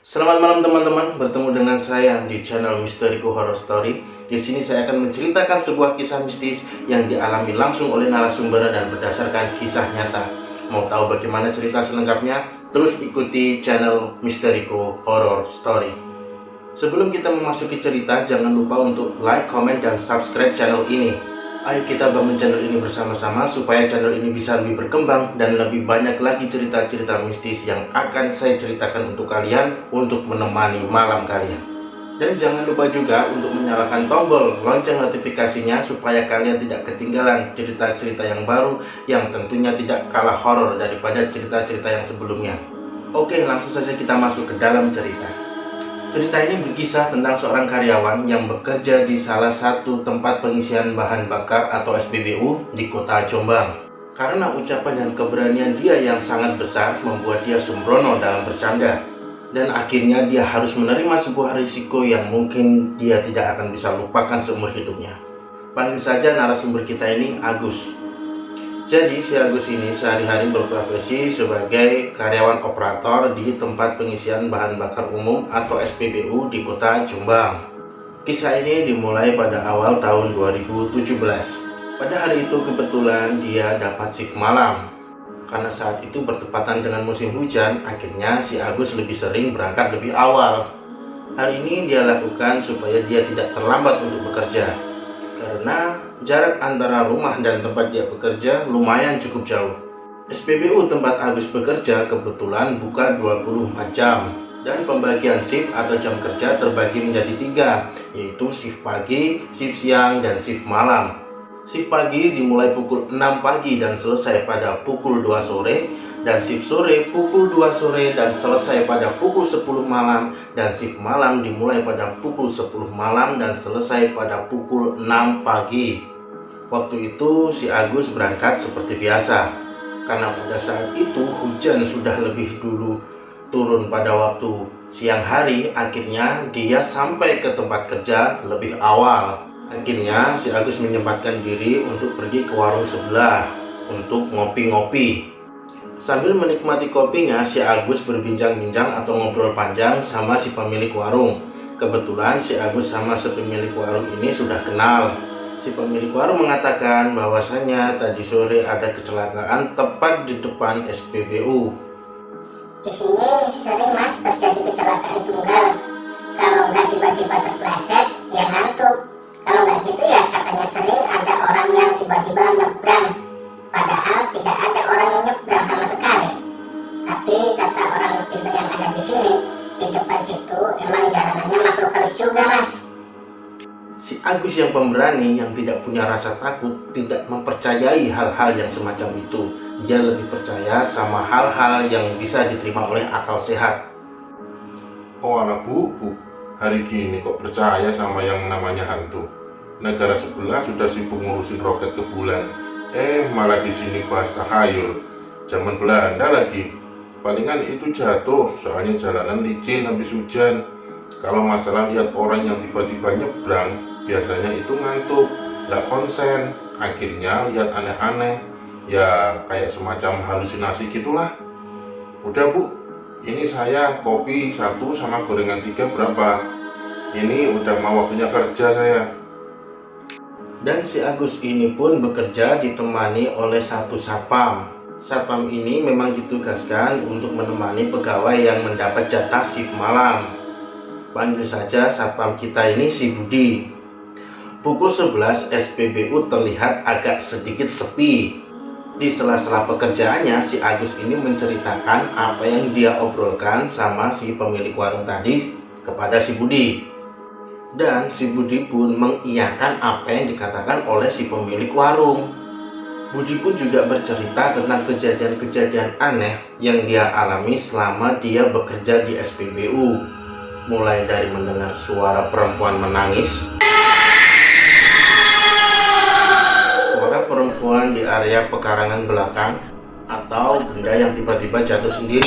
Selamat malam teman-teman, bertemu dengan saya di channel Misteriku Horror Story. Di sini saya akan menceritakan sebuah kisah mistis yang dialami langsung oleh narasumber dan berdasarkan kisah nyata. Mau tahu bagaimana cerita selengkapnya? Terus ikuti channel Misteriku Horror Story. Sebelum kita memasuki cerita, jangan lupa untuk like, comment, dan subscribe channel ini. Ayo kita bangun channel ini bersama-sama supaya channel ini bisa lebih berkembang dan lebih banyak lagi cerita-cerita mistis yang akan saya ceritakan untuk kalian untuk menemani malam kalian. Dan jangan lupa juga untuk menyalakan tombol lonceng notifikasinya supaya kalian tidak ketinggalan cerita-cerita yang baru yang tentunya tidak kalah horor daripada cerita-cerita yang sebelumnya. Oke, langsung saja kita masuk ke dalam cerita. Cerita ini berkisah tentang seorang karyawan yang bekerja di salah satu tempat pengisian bahan bakar atau SPBU di kota Jombang. Karena ucapan dan keberanian dia yang sangat besar membuat dia sembrono dalam bercanda. Dan akhirnya dia harus menerima sebuah risiko yang mungkin dia tidak akan bisa lupakan seumur hidupnya. Panggil saja narasumber kita ini Agus. Jadi si Agus ini sehari-hari berprofesi sebagai karyawan operator di tempat pengisian bahan bakar umum atau SPBU di kota Jombang. Kisah ini dimulai pada awal tahun 2017. Pada hari itu kebetulan dia dapat shift malam. Karena saat itu bertepatan dengan musim hujan, akhirnya si Agus lebih sering berangkat lebih awal. Hal ini dia lakukan supaya dia tidak terlambat untuk bekerja. Karena jarak antara rumah dan tempat dia bekerja lumayan cukup jauh. SPBU tempat Agus bekerja kebetulan buka 24 jam. Dan pembagian shift atau jam kerja terbagi menjadi 3, yaitu shift pagi, shift siang, dan shift malam. Shift pagi dimulai pukul 6 pagi dan selesai pada pukul 2 sore. Dan shift sore pukul 2 sore dan selesai pada pukul 10 malam. Dan shift malam dimulai pada pukul 10 malam dan selesai pada pukul 6 pagi. Waktu itu si Agus berangkat seperti biasa. Karena pada saat itu hujan sudah lebih dulu turun pada waktu siang hari, akhirnya dia sampai ke tempat kerja lebih awal. Akhirnya si Agus menyempatkan diri untuk pergi ke warung sebelah untuk ngopi-ngopi. Sambil menikmati kopinya, si Agus berbincang-bincang atau ngobrol panjang sama si pemilik warung. Kebetulan si Agus sama si pemilik warung ini sudah kenal. Si pemilik warung mengatakan bahwasanya tadi sore ada kecelakaan tepat di depan SPBU. Di sini sering mas terjadi kecelakaan tunggal. Kalau nggak tiba-tiba terpleset, ya ngantuk. Kalau nggak gitu ya katanya sering ada orang yang tiba-tiba nyebrang. Padahal tidak ada orang yang nyebrang sama sekali. Tapi kata orang pintar yang ada di sini, di depan situ emang jalanannya makhluk halus juga mas. Si Agus yang pemberani, yang tidak punya rasa takut, tidak mempercayai hal-hal yang semacam itu. Dia lebih percaya sama hal-hal yang bisa diterima oleh akal sehat. Oh anak bu, hari gini kok percaya sama yang namanya hantu? Negara sebelah sudah sibuk ngurusin roket ke bulan, malah di sini bahas tahayul. Zaman Belanda lagi. Palingan itu jatuh, soalnya jalanan licin habis hujan. Kalau masalah lihat orang yang tiba-tiba nyebrang, biasanya itu ngantuk, nggak konsen, akhirnya lihat aneh-aneh, ya kayak semacam halusinasi gitulah. Udah bu, ini saya kopi 1 sama gorengan 3 berapa? Ini udah mau waktunya kerja saya. Dan si Agus ini pun bekerja ditemani oleh satu satpam. Satpam ini memang ditugaskan untuk menemani pegawai yang mendapat jatah shift malam. Panggil saja satpam kita ini si Budi. Pukul 11 SPBU terlihat agak sedikit sepi. Di sela-sela pekerjaannya, si Agus ini menceritakan apa yang dia obrolkan sama si pemilik warung tadi kepada si Budi. Dan si Budi pun mengiyakan apa yang dikatakan oleh si pemilik warung. Budi pun juga bercerita tentang kejadian-kejadian aneh yang dia alami selama dia bekerja di SPBU. Mulai dari mendengar suara perempuan menangis, Ada perempuan di area pekarangan belakang atau benda yang tiba-tiba jatuh sendiri.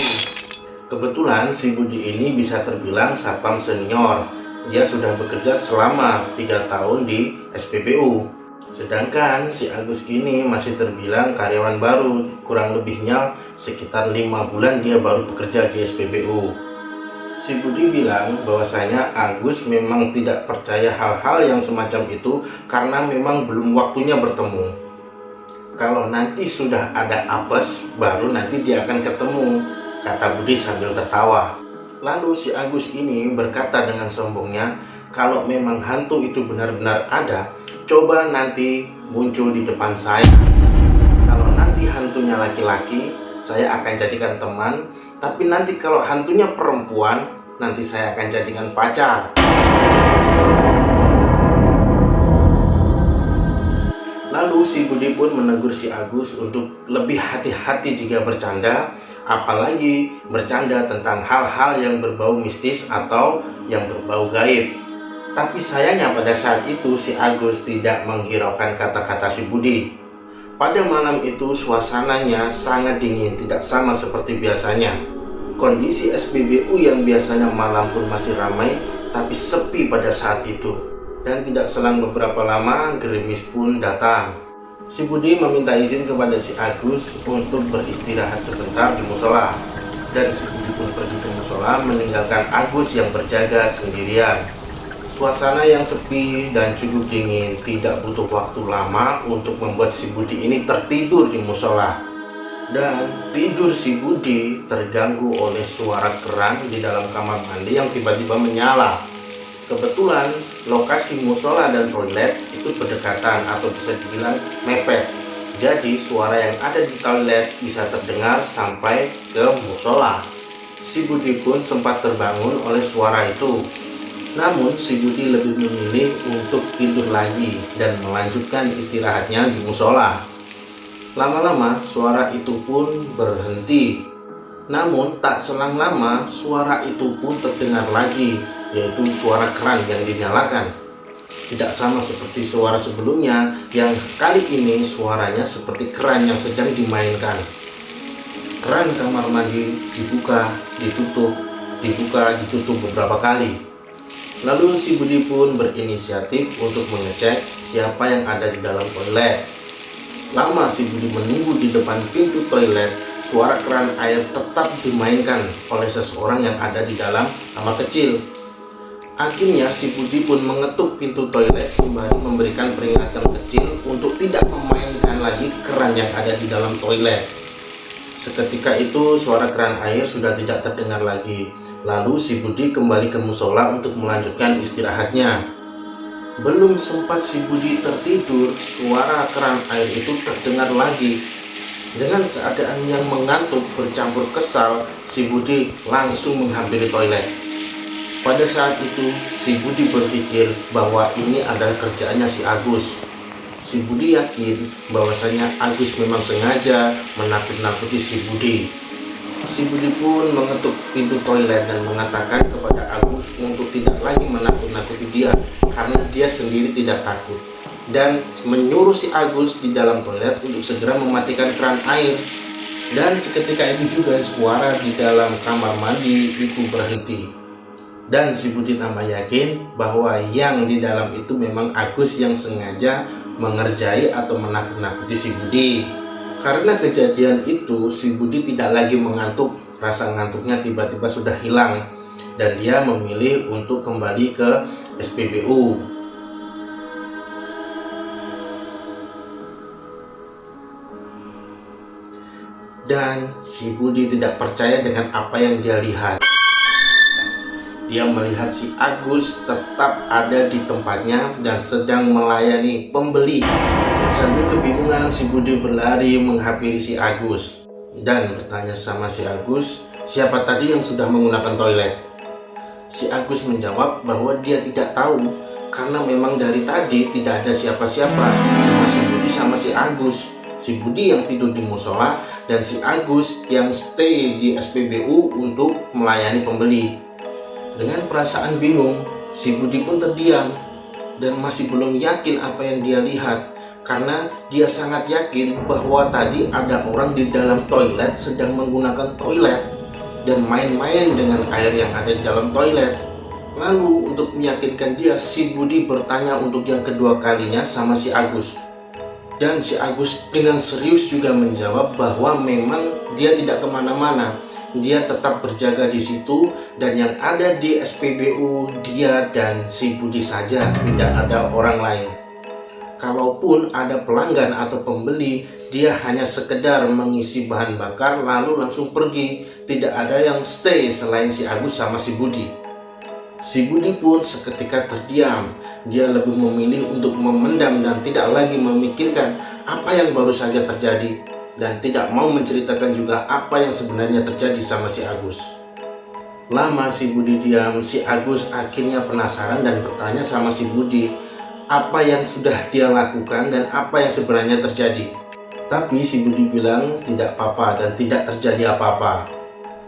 Kebetulan si Budi ini bisa terbilang satpam senior. Dia sudah bekerja selama 3 tahun di SPBU. Sedangkan si Agus ini masih terbilang karyawan baru, kurang lebihnya sekitar 5 bulan dia baru bekerja di SPBU. Si Budi bilang bahwasanya Agus memang tidak percaya hal-hal yang semacam itu karena memang belum waktunya bertemu. Kalau nanti sudah ada apes, baru nanti dia akan ketemu, kata Budi sambil tertawa. Lalu si Agus ini berkata dengan sombongnya, kalau memang hantu itu benar-benar ada, coba nanti muncul di depan saya. Kalau nanti hantunya laki-laki, saya akan jadikan teman. Tapi nanti kalau hantunya perempuan, nanti saya akan jadikan pacar. Lalu si Budi pun menegur si Agus untuk lebih hati-hati jika bercanda, apalagi bercanda tentang hal-hal yang berbau mistis atau yang berbau gaib. Tapi sayangnya pada saat itu si Agus tidak menghiraukan kata-kata si Budi. Pada malam itu suasananya sangat dingin, tidak sama seperti biasanya. Kondisi SPBU yang biasanya malam pun masih ramai, tapi sepi pada saat itu. Dan tidak selang beberapa lama gerimis pun datang. Si Budi meminta izin kepada si Agus untuk beristirahat sebentar di musola. Dan si Budi pun pergi ke musola meninggalkan Agus yang berjaga sendirian. Suasana yang sepi dan cukup dingin, tidak butuh waktu lama untuk membuat si Budi ini tertidur di musola. Dan tidur si Budi terganggu oleh suara keran di dalam kamar mandi yang tiba-tiba menyala. Kebetulan lokasi musola dan toilet itu berdekatan atau bisa dibilang mepet. Jadi suara yang ada di toilet bisa terdengar sampai ke musola. Si Budi pun sempat terbangun oleh suara itu. Namun si Budi lebih memilih untuk tidur lagi dan melanjutkan istirahatnya di musola. Lama-lama suara itu pun berhenti. Namun tak selang lama suara itu pun terdengar lagi, yaitu suara keran yang dinyalakan. Tidak sama seperti suara sebelumnya yang kali ini suaranya seperti keran yang sedang dimainkan. Keran kamar mandi dibuka, ditutup beberapa kali. Lalu si Budi pun berinisiatif untuk mengecek siapa yang ada di dalam toilet. Lama si Budi menunggu di depan pintu toilet, suara keran air tetap dimainkan oleh seseorang yang ada di dalam kamar kecil. Akhirnya si Budi pun mengetuk pintu toilet sembari memberikan peringatan kecil untuk tidak memainkan lagi keran yang ada di dalam toilet. Seketika itu suara keran air sudah tidak terdengar lagi. Lalu si Budi kembali ke musola untuk melanjutkan istirahatnya. Belum sempat si Budi tertidur, suara keran air itu terdengar lagi. Dengan keadaan yang mengantuk bercampur kesal, si Budi langsung menghampiri toilet. Pada saat itu, si Budi berpikir bahwa ini adalah kerjaannya si Agus. Si Budi yakin bahwasanya Agus memang sengaja menakut-nakuti si Budi. Si Budi pun mengetuk pintu toilet dan mengatakan kepada Agus untuk tidak lagi menakut-nakuti dia karena dia sendiri tidak takut, dan menyuruh si Agus di dalam toilet untuk segera mematikan keran air. Dan seketika itu juga suara di dalam kamar mandi itu berhenti. Dan si Budi tambah yakin bahwa yang di dalam itu memang Agus yang sengaja mengerjai atau menakut-nakuti si Budi. Karena kejadian itu, si Budi tidak lagi mengantuk, rasa ngantuknya tiba-tiba sudah hilang, dan dia memilih untuk kembali ke SPBU. Dan si Budi tidak percaya dengan apa yang dia lihat. Dia melihat si Agus tetap ada di tempatnya dan sedang melayani pembeli. Sambil kebingungan, si Budi berlari menghampiri si Agus dan bertanya sama si Agus, siapa tadi yang sudah menggunakan toilet? Si Agus menjawab bahwa dia tidak tahu karena memang dari tadi tidak ada siapa-siapa, cuma si Budi sama si Agus. Si Budi yang tidur di musola dan si Agus yang stay di SPBU untuk melayani pembeli. Dengan perasaan bingung, si Budi pun terdiam dan masih belum yakin apa yang dia lihat. karena dia sangat yakin bahwa tadi ada orang di dalam toilet sedang menggunakan toilet dan main-main dengan air yang ada di dalam toilet. Lalu untuk meyakinkan dia, si Budi bertanya untuk yang kedua kalinya sama si Agus. Dan si Agus dengan serius juga menjawab bahwa memang dia tidak kemana-mana, dia tetap berjaga di situ, dan yang ada di SPBU dia dan si Budi saja, tidak ada orang lain. Kalaupun ada pelanggan atau pembeli, dia hanya sekedar mengisi bahan bakar lalu langsung pergi, tidak ada yang stay selain si Agus sama si Budi. Si Budi pun seketika terdiam. Dia lebih memilih untuk memendam dan tidak lagi memikirkan apa yang baru saja terjadi, dan tidak mau menceritakan juga apa yang sebenarnya terjadi sama si Agus. Lama si Budi diam, si Agus akhirnya penasaran dan bertanya sama si Budi apa yang sudah dia lakukan dan apa yang sebenarnya terjadi. Tapi si Budi bilang tidak apa-apa dan tidak terjadi apa-apa.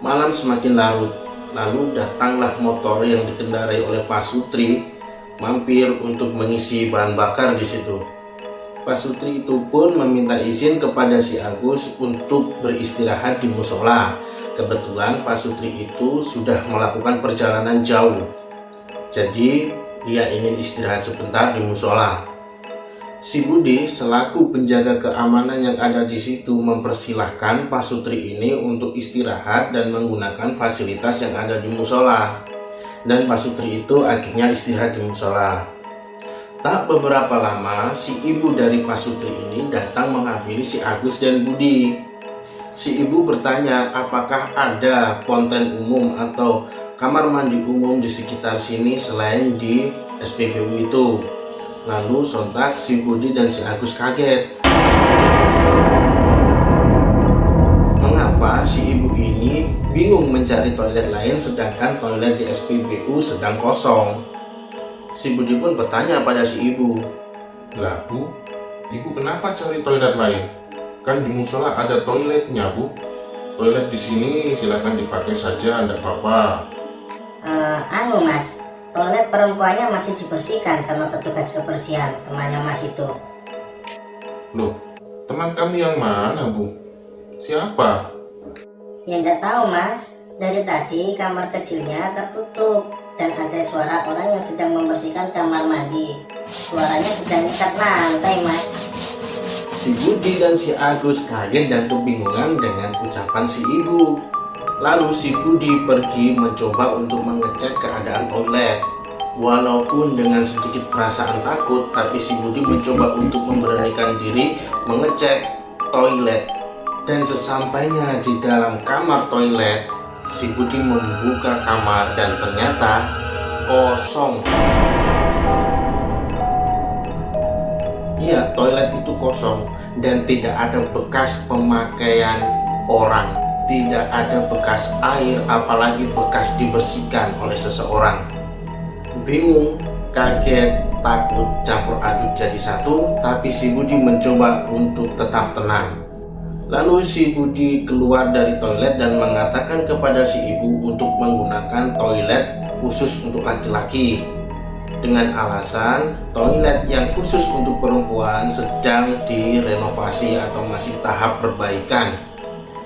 Malam semakin larut. Lalu datanglah motor yang dikendarai oleh Pak Sutri mampir untuk mengisi bahan bakar di situ. Pak Sutri itu pun meminta izin kepada si Agus untuk beristirahat di musola. Kebetulan Pak Sutri itu sudah melakukan perjalanan jauh, jadi dia ingin istirahat sebentar di musola. Si Budi selaku penjaga keamanan yang ada di situ mempersilahkan Pak Sutri ini untuk istirahat dan menggunakan fasilitas yang ada di musola. Dan Pak Sutri itu akhirnya istirahat di musola. Tak beberapa lama, si ibu dari Pak Sutri ini datang menghampiri si Agus dan Budi. Si ibu bertanya apakah ada ponten umum atau kamar mandi umum di sekitar sini selain di SPBU itu. Lalu sontak si Budi dan si Agus kaget. Mengapa si ibu ini bingung mencari toilet lain sedangkan toilet di SPBU sedang kosong? Si Budi pun bertanya pada si ibu. Lah Bu, Ibu kenapa cari toilet lain? Kan di musola ada toiletnya Bu. Toilet di sini silakan dipakai saja, enggak apa-apa. Mas, toilet perempuannya masih dibersihkan sama petugas kebersihan temannya Mas itu. Loh, teman kami yang mana Bu? Siapa? Ya enggak tahu Mas, dari tadi kamar kecilnya tertutup dan ada suara orang yang sedang membersihkan kamar mandi. Suaranya sedang ikat lantai Mas. Si Budi dan si Agus kaget dan kebingungan dengan ucapan si ibu. Lalu si Budi pergi mencoba untuk mengecek keadaan toilet. Walaupun dengan sedikit perasaan takut, tapi si Budi mencoba untuk memberanikan diri mengecek toilet. Dan sesampainya di dalam kamar toilet, si Budi membuka kamar dan ternyata kosong. Iya, toilet itu kosong dan tidak ada bekas pemakaian orang. Tidak ada bekas air, apalagi bekas dibersihkan oleh seseorang. Bingung, kaget, takut, campur aduk jadi satu, tapi si Budi mencoba untuk tetap tenang. Lalu si Budi keluar dari toilet dan mengatakan kepada si ibu untuk menggunakan toilet khusus untuk laki-laki. Dengan alasan toilet yang khusus untuk perempuan sedang direnovasi atau masih tahap perbaikan.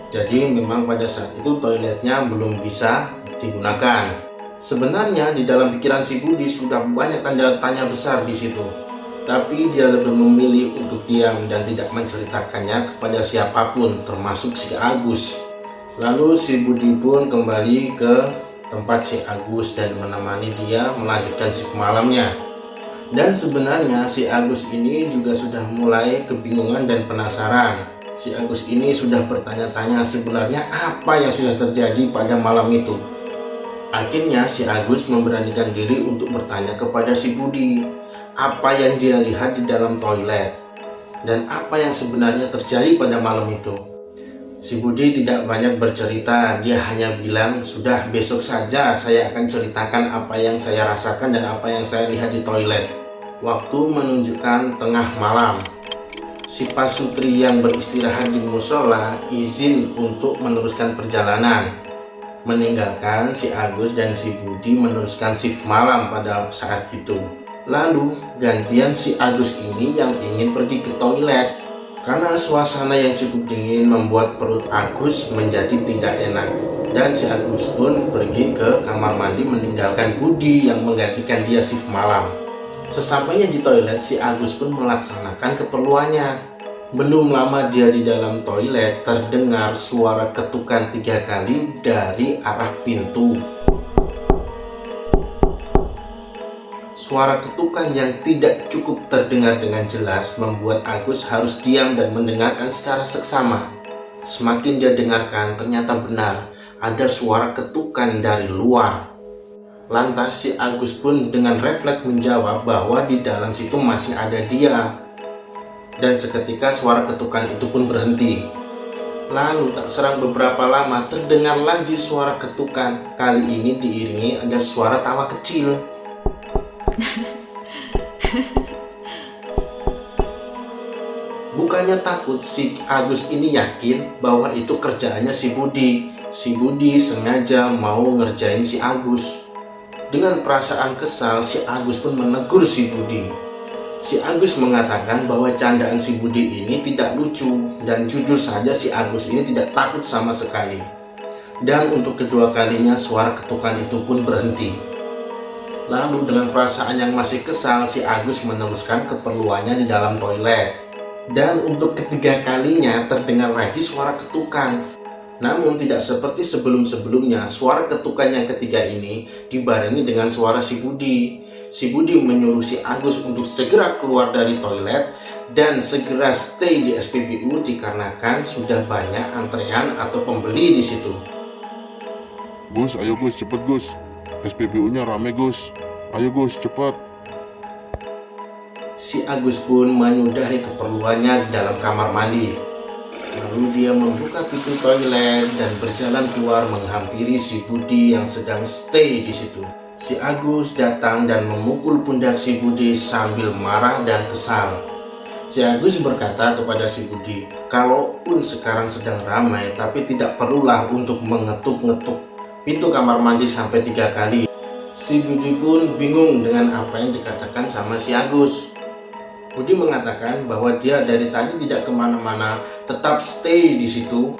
Jadi memang pada saat itu toiletnya belum bisa digunakan. Sebenarnya di dalam pikiran si Budi sudah banyak tanda tanya besar di situ. Tapi dia lebih memilih untuk diam dan tidak menceritakannya kepada siapapun, termasuk si Agus. Lalu si Budi pun kembali ke tempat si Agus dan menemani dia melanjutkan shift malamnya. Dan sebenarnya si Agus ini juga sudah mulai kebingungan dan penasaran. Si Agus ini sudah bertanya-tanya sebenarnya apa yang sudah terjadi pada malam itu. Akhirnya si Agus memberanikan diri untuk bertanya kepada si Budi apa yang dia lihat di dalam toilet dan apa yang sebenarnya terjadi pada malam itu. Si Budi tidak banyak bercerita, dia hanya bilang sudah besok saja saya akan ceritakan apa yang saya rasakan dan apa yang saya lihat di toilet. Waktu menunjukkan tengah malam. Si Pak Sutri yang beristirahat di musola izin untuk meneruskan perjalanan, meninggalkan si Agus dan si Budi meneruskan shift malam pada saat itu. Lalu gantian si Agus ini yang ingin pergi ke toilet. Karena suasana yang cukup dingin membuat perut Agus menjadi tidak enak. Dan si Agus pun pergi ke kamar mandi meninggalkan Budi yang menggantikan dia shift malam. Sesampainya di toilet, si Agus pun melaksanakan keperluannya. Belum lama dia di dalam toilet, terdengar suara ketukan 3 kali dari arah pintu. Suara ketukan yang tidak cukup terdengar dengan jelas membuat Agus harus diam dan mendengarkan secara seksama. Semakin dia dengarkan, ternyata benar ada suara ketukan dari luar. Lantas si Agus pun dengan refleks menjawab bahwa di dalam situ masih ada dia. Dan seketika suara ketukan itu pun berhenti. Lalu tak serang beberapa lama terdengar lagi suara ketukan. Kali ini diiringi ada suara tawa kecil. Bukannya takut, si Agus ini yakin bahwa itu kerjaannya si Budi. Si Budi sengaja mau ngerjain si Agus. Dengan perasaan kesal, si Agus pun menegur si Budi. Si Agus mengatakan bahwa candaan si Budi ini tidak lucu, dan jujur saja si Agus ini tidak takut sama sekali. Dan untuk kedua kalinya suara ketukan itu pun berhenti. Lalu dengan perasaan yang masih kesal, si Agus meneruskan keperluannya di dalam toilet. Dan untuk ketiga kalinya terdengar lagi suara ketukan. Namun tidak seperti sebelum-sebelumnya, suara ketukan yang ketiga ini dibarengi dengan suara si Budi. Si Budi menyuruh si Agus untuk segera keluar dari toilet dan segera stay di SPBU dikarenakan sudah banyak antrean atau pembeli di situ. Gus, ayo Gus, cepet Gus. SPBU-nya rame Gus. Ayo Gus, cepat. Si Agus pun menyudahi keperluannya di dalam kamar mandi. Lalu dia membuka pintu toilet dan berjalan keluar menghampiri si Budi yang sedang stay di situ. Si Agus datang dan memukul pundak si Budi sambil marah dan kesal. Si Agus berkata kepada si Budi, kalaupun sekarang sedang ramai, tapi tidak perlulah untuk mengetuk-ngetuk pintu kamar mandi sampai 3 kali. Si Budi pun bingung dengan apa yang dikatakan sama si Agus. Budi mengatakan bahwa dia dari tadi tidak kemana-mana, tetap stay di situ.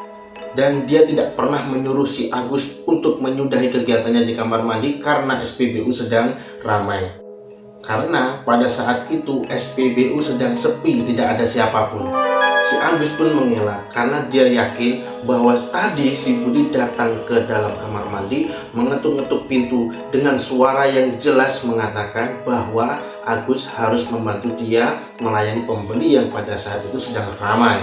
Dan dia tidak pernah menyuruh si Agus untuk menyudahi kegiatannya di kamar mandi karena SPBU sedang ramai. Karena pada saat itu SPBU sedang sepi, tidak ada siapapun. Si Agus pun mengelak karena dia yakin bahwa tadi si Budi datang ke dalam kamar mandi mengetuk-ngetuk pintu dengan suara yang jelas mengatakan bahwa Agus harus membantu dia melayani pembeli yang pada saat itu sedang ramai.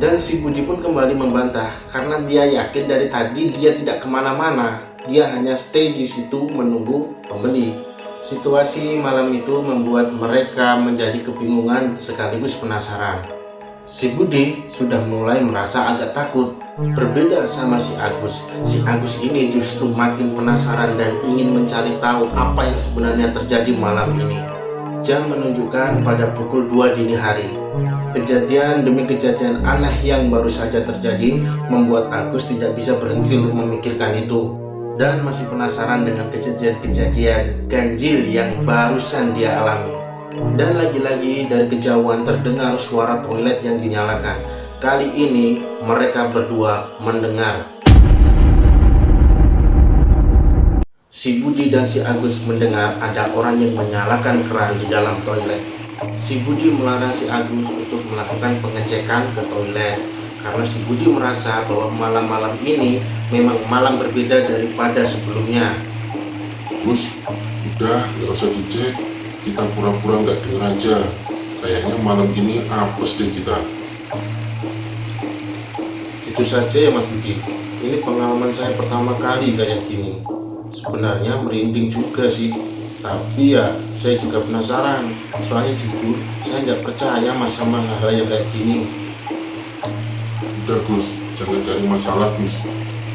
Dan si Budi pun kembali membantah karena dia yakin dari tadi dia tidak kemana-mana, dia hanya stay di situ menunggu pembeli. Situasi malam itu membuat mereka menjadi kebingungan sekaligus penasaran. Si Budi sudah mulai merasa agak takut. Berbeda sama si Agus ini justru makin penasaran dan ingin mencari tahu apa yang sebenarnya terjadi malam ini. Jam menunjukkan pada pukul 2 dini hari. Kejadian demi kejadian aneh yang baru saja terjadi membuat Agus tidak bisa berhenti untuk memikirkan itu. Dan masih penasaran dengan kejadian-kejadian ganjil yang barusan dia alami. Dan lagi-lagi dari kejauhan terdengar suara toilet yang dinyalakan. Kali ini mereka berdua mendengar. Si Budi dan si Agus mendengar ada orang yang menyalakan keran di dalam toilet. Si Budi melarang si Agus untuk melakukan pengecekan ke toilet. Karena si Budi merasa bahwa malam-malam ini memang malam berbeda daripada sebelumnya. Gus, udah gak usah dicek. Kita pura-pura gak dengar aja. Kayaknya malam ini apes deh kita. Itu saja ya Mas Budi. Ini pengalaman saya pertama kali kayak gini. Sebenarnya merinding juga sih. Tapi ya saya juga penasaran. Soalnya jujur saya nggak percaya mas sama hal yang kayak gini. Udah Gus, jangan cari masalah Gus.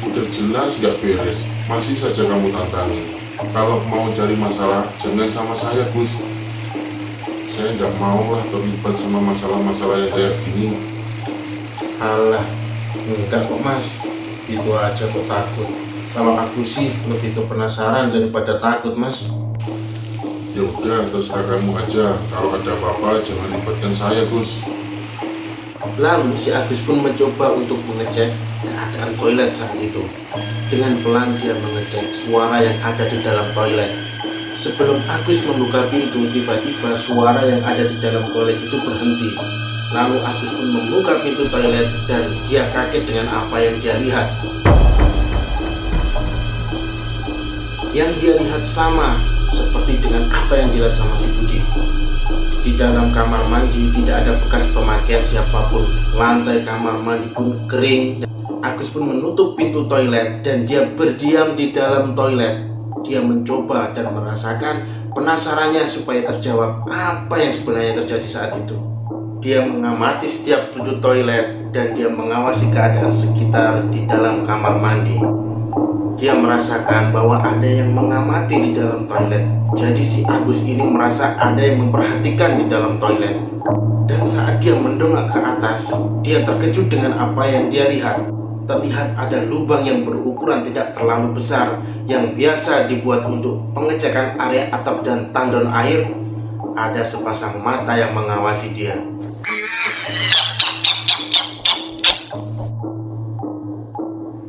Udah jelas gak beres, masih saja kamu tantangin. Kalau mau cari masalah, jangan sama saya Gus. Saya nggak mau lah terlibat sama masalah-masalah yang kayak gini. Alah, enggak kok mas. Itu aja kok takut. Kalau aku sih lebih ke penasaran daripada takut, Mas. Ya udah, terserah kamu aja. Kalau ada apa-apa jangan libatkan saya, Gus. Lalu si Agus pun mencoba untuk mengecek keadaan toilet saat itu. Dengan pelan dia mengecek suara yang ada di dalam toilet. Sebelum Agus membuka pintu, tiba-tiba suara yang ada di dalam toilet itu berhenti. Lalu Agus pun membuka pintu toilet dan dia kaget dengan apa yang dia lihat. Yang dia lihat sama seperti dengan apa yang dilihat sama si Budi. Di dalam kamar mandi tidak ada bekas pemakaian siapapun. Lantai kamar mandi pun kering. Agus pun menutup pintu toilet dan dia berdiam di dalam toilet. Dia mencoba dan merasakan penasarannya supaya terjawab apa yang sebenarnya terjadi saat itu. Dia mengamati setiap sudut toilet dan dia mengawasi keadaan sekitar di dalam kamar mandi. Dia merasakan bahwa ada yang mengamati di dalam toilet. Jadi si Agus ini merasa ada yang memperhatikan di dalam toilet. Dan saat dia mendongak ke atas, dia terkejut dengan apa yang dia lihat. Terlihat ada lubang yang berukuran tidak terlalu besar yang biasa dibuat untuk pengecekan area atap dan tandon air. Ada sepasang mata yang mengawasi dia.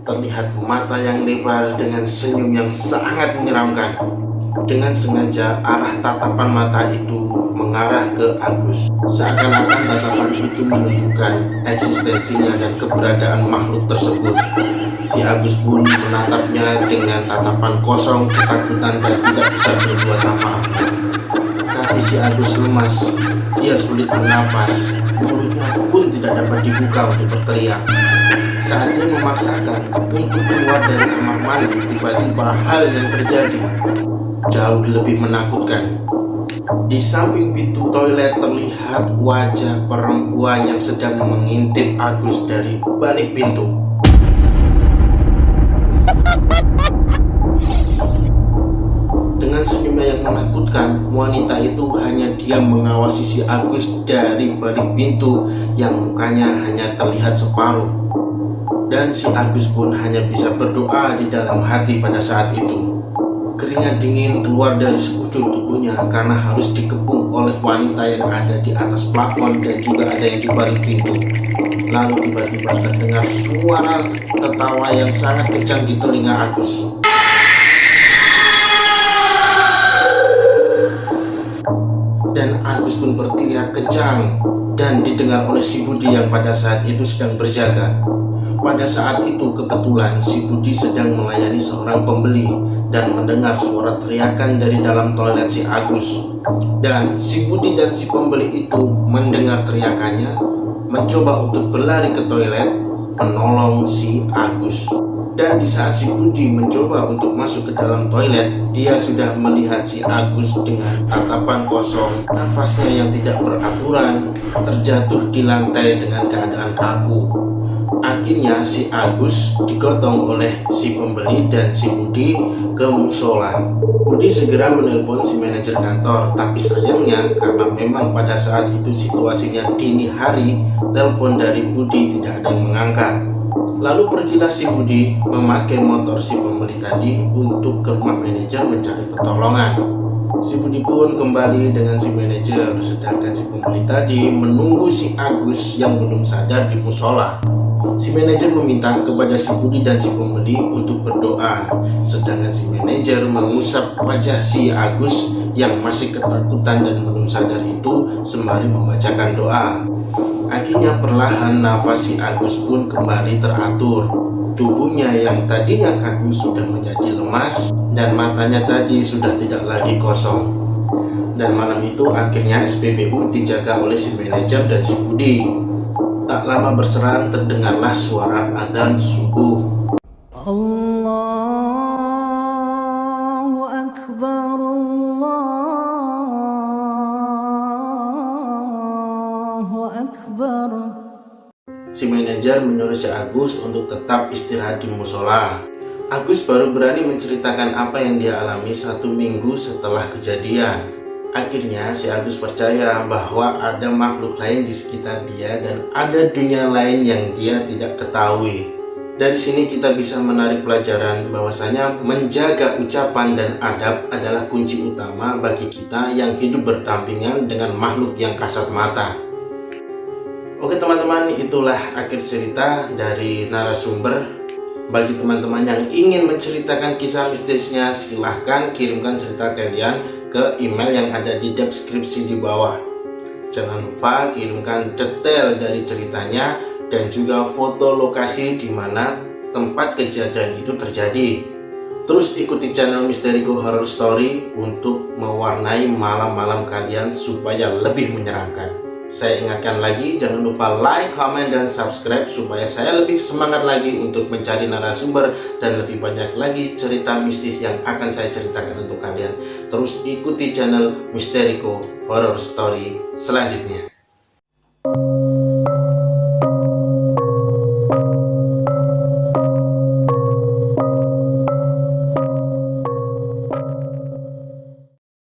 Terlihat mata yang lebar dengan senyum yang sangat menyeramkan. Dengan sengaja arah tatapan mata itu mengarah ke Agus. Seakan-akan tatapan itu menunjukkan eksistensinya dan keberadaan makhluk tersebut. Si Agus pun menatapnya dengan tatapan kosong, ketakutan dan tidak bisa berbuat apa-apa. Kaki si Agus lemas, dia sulit bernapas, mulutnya pun tidak dapat dibuka untuk berteriak. Saat dia memaksakan untuk keluar dari kamar mandi, tiba-tiba hal yang terjadi jauh lebih menakutkan. Di samping pintu toilet terlihat wajah perempuan yang sedang mengintip Agus dari balik pintu. Dengan senyumnya yang menakutkan, wanita itu hanya diam mengawasi si Agus dari balik pintu yang mukanya hanya terlihat separuh. Dan si Agus pun hanya bisa berdoa di dalam hati pada saat itu. Keringat dingin keluar dari sekujur tubuhnya karena harus dikepung oleh wanita yang ada di atas plafon dan juga ada yang di balik pintu. Lalu tiba-tiba terdengar suara tertawa yang sangat kencang di telinga Agus. Dan Agus pun berteriak kencang dan didengar oleh si Budi yang pada saat itu sedang berjaga. Pada saat itu kebetulan si Budi sedang melayani seorang pembeli dan mendengar suara teriakan dari dalam toilet si Agus. Dan si Budi dan si pembeli itu mendengar teriakannya, mencoba untuk berlari ke toilet menolong si Agus. Dan di saat si Budi mencoba untuk masuk ke dalam toilet, dia sudah melihat si Agus dengan tatapan kosong, nafasnya yang tidak beraturan, terjatuh di lantai dengan keadaan kaku. Akhirnya si Agus digotong oleh si pembeli dan si Budi ke musola. Budi segera menelpon si manajer kantor, tapi sayangnya karena memang pada saat itu situasinya dini hari, telepon dari Budi tidak ada yang mengangkat. Lalu pergilah si Budi memakai motor si pembeli tadi untuk ke rumah manajer mencari pertolongan. Si Budi pun kembali dengan si manajer, sedangkan si pembeli tadi menunggu si Agus yang belum sadar di musola. Si manajer meminta kepada si Budi dan si pembeli untuk berdoa, sedangkan si manajer mengusap wajah si Agus yang masih ketakutan dan belum sadar itu sembari membacakan doa. Akhirnya perlahan nafas si Agus pun kembali teratur. Tubuhnya yang tadinya kaku sudah menjadi lemas dan matanya tadi sudah tidak lagi kosong. Dan malam itu akhirnya SPBU dijaga oleh si manajer dan si Budi. Tak lama berserang terdengarlah suara adzan subuh. Allahu Akbar, Allahu Akbar. Si manajer menyuruh si Agus untuk tetap istirahat di musola. Agus baru berani menceritakan apa yang dia alami 1 minggu setelah kejadian. Akhirnya si Agus percaya bahwa ada makhluk lain di sekitar dia dan ada dunia lain yang dia tidak ketahui. Dari sini kita bisa menarik pelajaran bahwasanya menjaga ucapan dan adab adalah kunci utama bagi kita yang hidup berdampingan dengan makhluk yang kasat mata. Oke teman-teman, itulah akhir cerita dari narasumber. Bagi teman-teman yang ingin menceritakan kisah mistisnya, silahkan kirimkan cerita kalian ke email yang ada di deskripsi di bawah. Jangan lupa kirimkan detail dari ceritanya dan juga foto lokasi di mana tempat kejadian itu terjadi. Terus ikuti channel Misteriku Horror Story untuk mewarnai malam-malam kalian supaya lebih menyeramkan. Saya ingatkan lagi, jangan lupa like, comment, dan subscribe supaya saya lebih semangat lagi untuk mencari narasumber dan lebih banyak lagi cerita mistis yang akan saya ceritakan untuk kalian. Terus ikuti channel Misteriku Horror Story selanjutnya.